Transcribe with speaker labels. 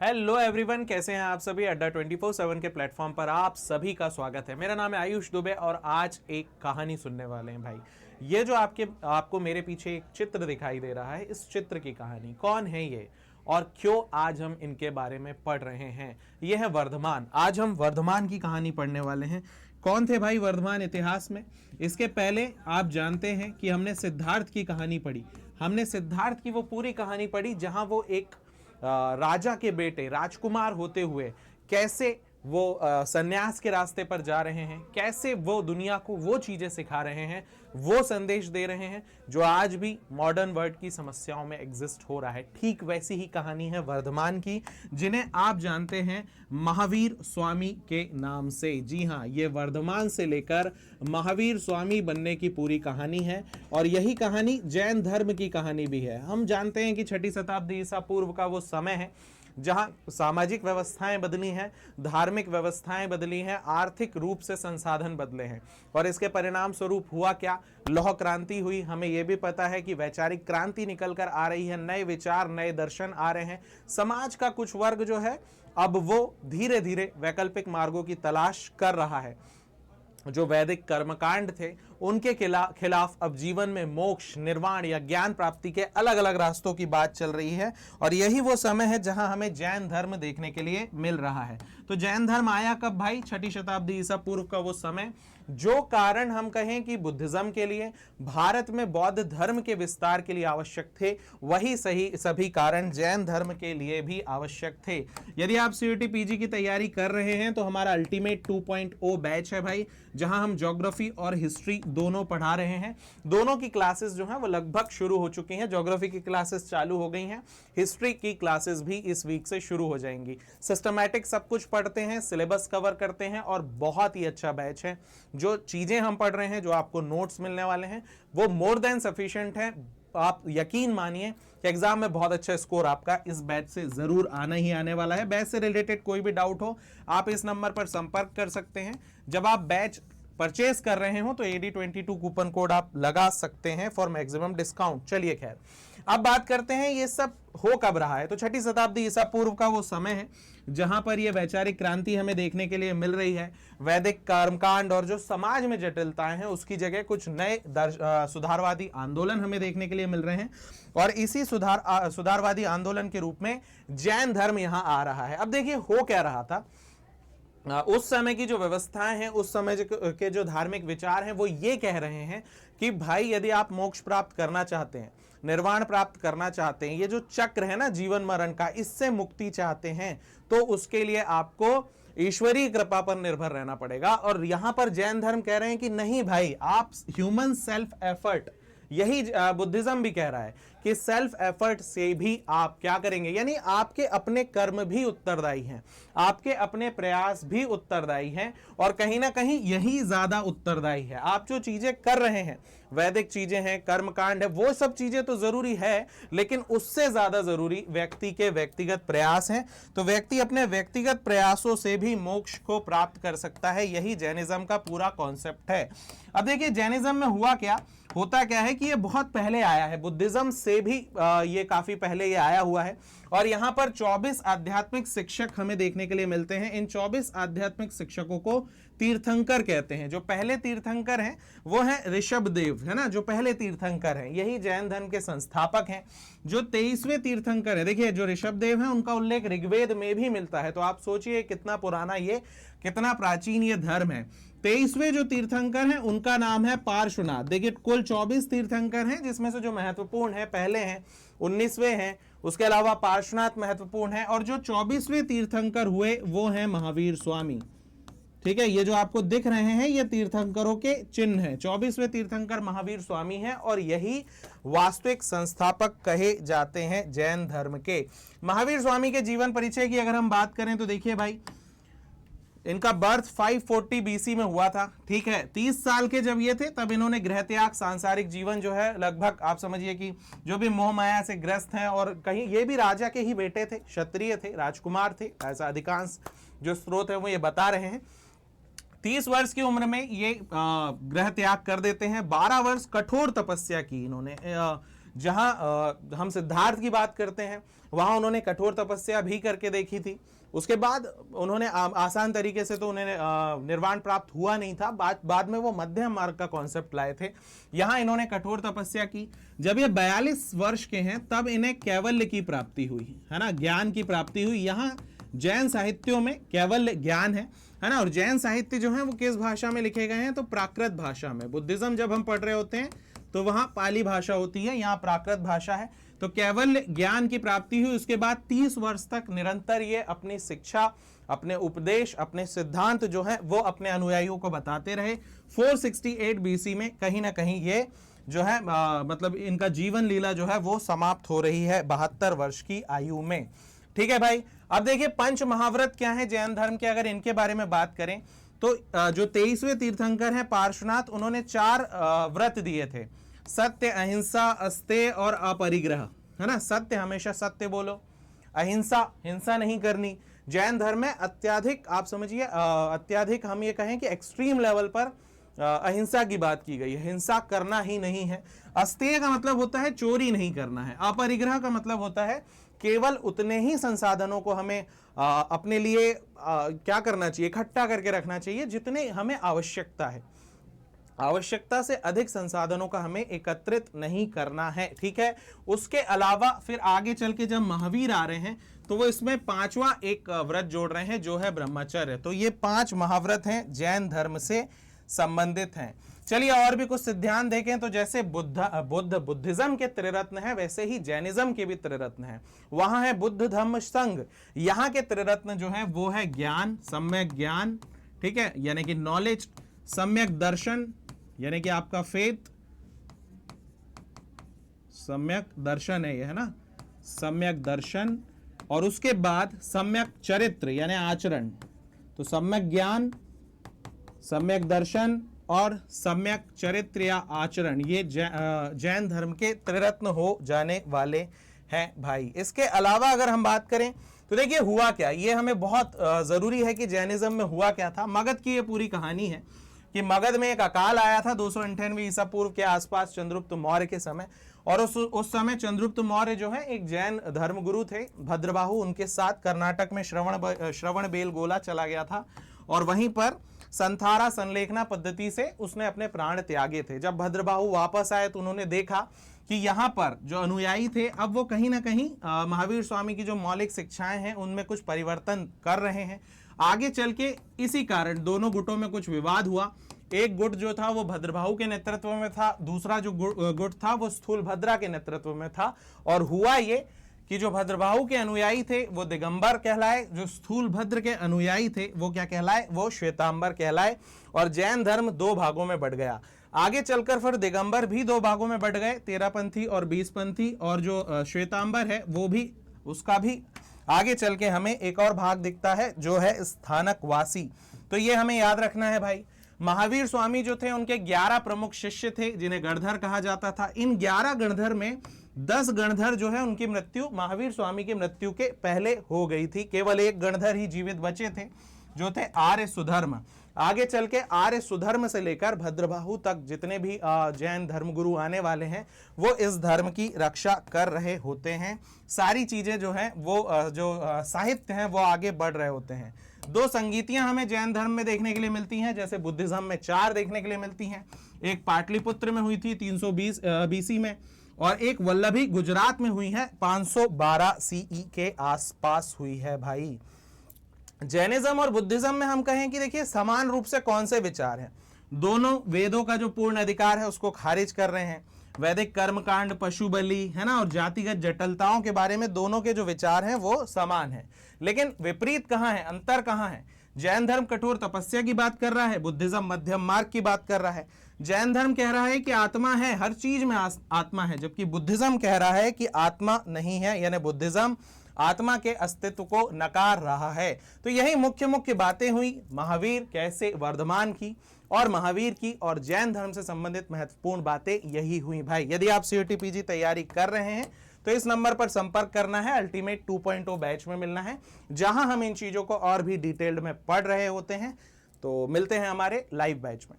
Speaker 1: Hello everyone, कैसे हैं आप सभी। अड्डा 24/7 के प्लेटफॉर्म पर आप सभी का स्वागत है। मेरा नाम है आयुष दुबे और आज एक कहानी सुनने वाले हैं भाई। ये जो आपको मेरे पीछे एक चित्र दिखाई दे रहा है, इस चित्र की कहानी, कौन है ये और क्यों आज हम इनके बारे में पढ़ रहे हैं। ये है वर्धमान। आज हम वर्धमान की कहानी पढ़ने वाले हैं। कौन थे भाई वर्धमान इतिहास में? इसके पहले आप जानते हैं कि हमने सिद्धार्थ की कहानी पढ़ी। हमने सिद्धार्थ की वो पूरी कहानी पढ़ी जहां वो एक राजा के बेटे राजकुमार होते हुए कैसे वो सन्यास के रास्ते पर जा रहे हैं, कैसे वो दुनिया को वो चीजें सिखा रहे हैं, वो संदेश दे रहे हैं जो आज भी मॉडर्न वर्ल्ड की समस्याओं में एग्जिस्ट हो रहा है। ठीक वैसी ही कहानी है वर्धमान की, जिन्हें आप जानते हैं महावीर स्वामी के नाम से। जी हाँ, ये वर्धमान से लेकर महावीर स्वामी बनने की पूरी कहानी है और यही कहानी जैन धर्म की कहानी भी है। हम जानते हैं कि 6ठी शताब्दी ईसा पूर्व का वो समय है जहां सामाजिक व्यवस्थाएं बदली हैं, धार्मिक व्यवस्थाएं बदली हैं, आर्थिक रूप से संसाधन बदले हैं और इसके परिणाम स्वरूप हुआ क्या? लौह क्रांति हुई। हमें यह भी पता है कि वैचारिक क्रांति निकल कर आ रही है, नए विचार, नए दर्शन आ रहे हैं। समाज का कुछ वर्ग जो है अब वो धीरे धीरे वैकल्पिक मार्गों की तलाश कर रहा है। जो वैदिक कर्मकांड थे उनके खिलाफ अब जीवन में मोक्ष, निर्वाण या ज्ञान प्राप्ति के अलग अलग रास्तों की बात चल रही है और यही वो समय है जहां हमें जैन धर्म देखने के लिए मिल रहा है। तो जैन धर्म आया कब भाई? 6ठी शताब्दी ईसा पूर्व का वो समय। जो कारण हम कहें कि बुद्धिज्म के लिए, भारत में बौद्ध धर्म के विस्तार के लिए आवश्यक थे, वही सभी कारण जैन धर्म के लिए भी आवश्यक थे। यदि आप सीयूटी पीजी की तैयारी कर रहे हैं तो हमारा अल्टीमेट 2.0 बैच है भाई, जहां हम ज्योग्राफी और हिस्ट्री दोनों पढ़ा रहे हैं। दोनों की क्लासेस जो हैं वो लगभग शुरू हो चुकी हैं। ज्योग्राफी की क्लासेस चालू हो गई हैं, हिस्ट्री की क्लासेस भी इस वीक से शुरू हो जाएंगी। सिस्टमैटिक सब कुछ पढ़ते हैं, सिलेबस कवर करते हैं और बहुत ही अच्छा बैच है। जो चीजें हम पढ़ रहे हैं, जो आपको नोट्स मिलने वाले हैं, वो मोर देन सफिशिएंट है। आप यकीन मानिए कि एग्जाम में बहुत अच्छा स्कोर आपका इस बैच से जरूर आना ही आने वाला है। बैच से रिलेटेड कोई भी डाउट हो आप इस नंबर पर संपर्क कर सकते हैं। जब आप बैच परचेस कर रहे हो तो AD22 कूपन कोड आप लगा सकते हैं फॉर मैक्सिमम डिस्काउंट। चलिए खैर, अब बात करते हैं ये सब हो कब रहा है। तो 6ठी शताब्दी ईसा पूर्व का वो समय है जहां पर ये वैचारिक क्रांति हमें देखने के लिए मिल रही है। वैदिक कर्मकांड और जो समाज में जटिलताएं हैं उसकी जगह कुछ नए सुधारवादी आंदोलन हमें देखने के लिए मिल रहे हैं और इसी सुधारवादी आंदोलन के रूप में जैन धर्म यहां आ रहा है। अब देखिए हो क्या रहा था। उस समय की जो व्यवस्थाएं हैं, उस समय के जो धार्मिक विचार हैं, वो ये कह रहे हैं कि भाई यदि आप मोक्ष प्राप्त करना चाहते हैं, निर्वाण प्राप्त करना चाहते हैं, ये जो चक्र है ना जीवन मरण का, इससे मुक्ति चाहते हैं, तो उसके लिए आपको ईश्वरीय कृपा पर निर्भर रहना पड़ेगा। और यहां पर जैन धर्म कह रहे हैं कि नहीं भाई, आप ह्यूमन सेल्फ एफर्ट, यही बुद्धिज्म भी कह रहा है कि सेल्फ एफर्ट से भी आप क्या करेंगे, यानी आपके अपने कर्म भी उत्तरदायी हैं, आपके अपने प्रयास भी उत्तरदायी हैं और कहीं ना कहीं यही ज्यादा उत्तरदायी है। आप जो चीजें कर रहे हैं, वैदिक चीजें हैं, कर्मकांड है, वो सब चीजें तो जरूरी है, लेकिन उससे ज्यादा जरूरी व्यक्ति के व्यक्तिगत प्रयास हैं। तो व्यक्ति अपने व्यक्तिगत प्रयासों से भी मोक्ष को प्राप्त कर सकता है। यही जैनिज्म का पूरा कॉन्सेप्ट है। अब देखिए जैनिज्म में हुआ क्या, होता क्या है कि ये बहुत पहले आया है, बुद्धिज्म से भी ये काफी पहले ये आया हुआ है और यहां पर 24 आध्यात्मिक शिक्षक हमें देखने के लिए मिलते हैं। इन 24 आध्यात्मिक शिक्षकों को तीर्थंकर कहते हैं। जो पहले तीर्थंकर हैं वो हैं ऋषभदेव, है ना, जो पहले तीर्थंकर हैं, यही जैन धर्म के संस्थापक हैं। जो 23वें तीर्थंकर है, देखिए जो ऋषभदेव हैं उनका उल्लेख ऋग्वेद में भी मिलता है। तो आप सोचिए कितना पुराना ये, कितना प्राचीन ये धर्म है। 23वें जो तीर्थंकर हैं उनका नाम है पार्श्वनाथ। देखिए कुल 24 तीर्थंकर हैं, जिसमें से जो महत्वपूर्ण है पहले हैं, 19वें हैं, उसके अलावा पार्श्वनाथ महत्वपूर्ण है और जो 24वें तीर्थंकर हुए वो हैं महावीर स्वामी। ठीक है, ये जो आपको दिख रहे हैं ये तीर्थंकरों के चिन्ह हैं। 24वें तीर्थंकर महावीर स्वामी हैं और यही वास्तविक संस्थापक कहे जाते हैं जैन धर्म के। महावीर स्वामी के जीवन परिचय की अगर हम बात करें तो देखिए भाई, इनका बर्थ 540 BC में हुआ था। ठीक है, 30 साल के जब ये थे तब इन्होंने गृह त्याग, सांसारिक जीवन जो है लगभग आप समझिए कि जो भी मोह माया से ग्रस्त हैं, और कहीं ये भी राजा के ही बेटे थे, क्षत्रिय थे, राजकुमार थे, ऐसा अधिकांश जो स्रोत है वो ये बता रहे हैं। 30 वर्ष की उम्र में ये गृह त्याग कर देते हैं। 12 वर्ष कठोर तपस्या की इन्होंने। जहां हम सिद्धार्थ की बात करते हैं, वहां उन्होंने कठोर तपस्या भी करके देखी थी। उसके बाद उन्होंने आसान तरीके से तो उन्हें निर्वाण प्राप्त हुआ नहीं था, बाद में वो मध्यम मार्ग का कॉन्सेप्ट लाए थे। यहां इन्होंने कठोर तपस्या की। जब ये 42 वर्ष के हैं तब इन्हें कैवल्य की प्राप्ति हुई, है ना, ज्ञान की प्राप्ति हुई। यहाँ जैन साहित्यों में कैवल्य ज्ञान है ना। और जैन साहित्य जो है वो किस भाषा में लिखे गए हैं, तो प्राकृत भाषा में। बुद्धिज्म जब हम पढ़ रहे होते हैं तो वहां पाली भाषा होती है, यहाँ प्राकृत भाषा है। तो केवल ज्ञान की प्राप्ति हुई। उसके बाद 30 वर्ष तक निरंतर ये अपनी शिक्षा, अपने उपदेश, अपने सिद्धांत जो है वो अपने अनुयायियों को बताते रहे। 468 बीसी में कहीं ना कहीं ये जो है मतलब इनका जीवन लीला जो है वो समाप्त हो रही है 72 वर्ष की आयु में। ठीक है भाई। अब देखिए पंच महाव्रत क्या है जैन धर्म के, अगर इनके बारे में बात करें तो जो 23वें तीर्थंकर हैं पार्श्वनाथ, उन्होंने 4 व्रत दिए थे। सत्य, अहिंसा, अस्तेय और अपरिग्रह, है ना। सत्य, हमेशा सत्य बोलो। अहिंसा, हिंसा नहीं करनी। जैन धर्म में अत्याधिक, आप समझिए अत्याधिक, हम ये कहें कि एक्सट्रीम लेवल पर अहिंसा की बात की गई है, हिंसा करना ही नहीं है। अस्तेय का मतलब होता है चोरी नहीं करना है। अपरिग्रह का मतलब होता है केवल उतने ही संसाधनों को हमें अपने लिए क्या करना चाहिए, इकट्ठा करके रखना चाहिए जितने हमें आवश्यकता है। आवश्यकता से अधिक संसाधनों का हमें एकत्रित नहीं करना है। ठीक है। उसके अलावा फिर आगे चल के जब महावीर आ रहे हैं तो वो इसमें 5वां एक व्रत जोड़ रहे हैं जो है ब्रह्मचर्य। तो ये 5 महाव्रत हैं, जैन धर्म से संबंधित हैं। चलिए और भी कुछ सिद्धांत देखें तो जैसे बुद्धिज्म के त्रिरत्न है, वैसे ही जैनिज्म के भी त्रिरत्न है। वहां है बुद्ध धम्म संघ। यहाँ के त्रिरत्न जो है वो है ज्ञान, सम्यक ज्ञान, ठीक है, यानी कि नॉलेज, सम्यक दर्शन यानी कि आपका फेथ, सम्यक दर्शन है ये, है ना, सम्यक दर्शन, और उसके बाद सम्यक चरित्र यानी आचरण। तो सम्यक ज्ञान, सम्यक दर्शन और सम्यक चरित्र या आचरण, ये जैन धर्म के त्रिरत्न हो जाने वाले हैं भाई। इसके अलावा अगर हम बात करें तो देखिए हुआ क्या, ये हमें बहुत जरूरी है कि जैनिज्म में हुआ क्या था। मगध की ये पूरी कहानी है कि मगध में एक अकाल आया था 298 ईसा पूर्व के आसपास चंद्रगुप्त मौर्य के समय। और उस समय चंद्रगुप्त मौर्य जो है एक जैन धर्मगुरु थे, भद्रबाहु, उनके साथ कर्नाटक में श्रवण बेलगोला चला गया था और वहीं पर संथारा संलेखना पद्धति से उसने अपने प्राण त्यागे थे। जब भद्रबाहु वापस आए तो उन्होंने देखा कि यहाँ पर जो अनुयायी थे अब वो कहीं ना कहीं महावीर स्वामी की जो मौलिक शिक्षाएं हैं उनमें कुछ परिवर्तन कर रहे हैं। आगे चल के इसी कारण दोनों गुटों में कुछ विवाद हुआ। एक गुट जो था वो भद्रबाहु के नेतृत्व में था, दूसरा जो गुट था वो स्थूलभद्रा के नेतृत्व में था। और हुआ ये कि जो भद्रबाहु के अनुयायी थे वो दिगंबर कहलाए, जो स्थूलभद्र के अनुयायी थे वो क्या कहलाए, वो श्वेतांबर कहलाए। और जैन धर्म 2 भागों में बढ़ गया। आगे चलकर फिर दिगंबर भी 2 भागों में बढ़ गए, 13पंथी और 20पंथी, और जो श्वेतांबर है वो भी, उसका भी आगे चल के हमें एक और भाग दिखता है जो है स्थानकवासी। तो ये हमें याद रखना है भाई। महावीर स्वामी जो थे उनके 11 प्रमुख शिष्य थे जिन्हें गणधर कहा जाता था। इन 11 गणधर में 10 गणधर जो है उनकी मृत्यु महावीर स्वामी की मृत्यु के पहले हो गई थी। केवल एक गणधर ही जीवित बचे थे जो थे आर्य सुधर्म। आगे चल के आर्य सुधर्म से लेकर भद्रबाहु तक जितने भी जैन धर्मगुरु आने वाले हैं वो इस धर्म की रक्षा कर रहे होते हैं। सारी चीजें जो हैं वो जो साहित्य हैं वो आगे बढ़ रहे होते हैं। 2 संगीतियां हमें जैन धर्म में देखने के लिए मिलती हैं, जैसे बुद्धिज्म में 4 देखने के लिए मिलती हैं। एक पाटलिपुत्र में हुई थी 320 बीसी में, और एक वल्लभी गुजरात में हुई है 512 सीई के आसपास हुई है भाई। जैनिज्म और बुद्धिज्म में हम कहें कि देखिए समान रूप से कौन से विचार हैं, दोनों वेदों का जो पूर्ण अधिकार है उसको खारिज कर रहे हैं। वैदिक कर्मकांड, पशु बलि, है ना, और जातिगत जटिलताओं के बारे में दोनों के जो विचार हैं वो समान है। लेकिन विपरीत कहां है, अंतर कहां है? जैन धर्म कठोर तपस्या की बात कर रहा है, बुद्धिज्म मध्यम मार्ग की बात कर रहा है। जैन धर्म कह रहा है कि आत्मा है, हर चीज में आत्मा है, जबकि बुद्धिज्म कह रहा है कि आत्मा नहीं है, यानी बुद्धिज्म आत्मा के अस्तित्व को नकार रहा है। तो यही मुख्य मुख्य बातें हुई महावीर कैसे वर्धमान की और महावीर की और जैन धर्म से संबंधित महत्वपूर्ण बातें यही हुई भाई। यदि आप CUET PG तैयारी कर रहे हैं तो इस नंबर पर संपर्क करना है। अल्टीमेट 2.0 बैच में मिलना है जहां हम इन चीजों को और भी डिटेल्ड में पढ़ रहे होते हैं। तो मिलते हैं हमारे लाइव बैच में।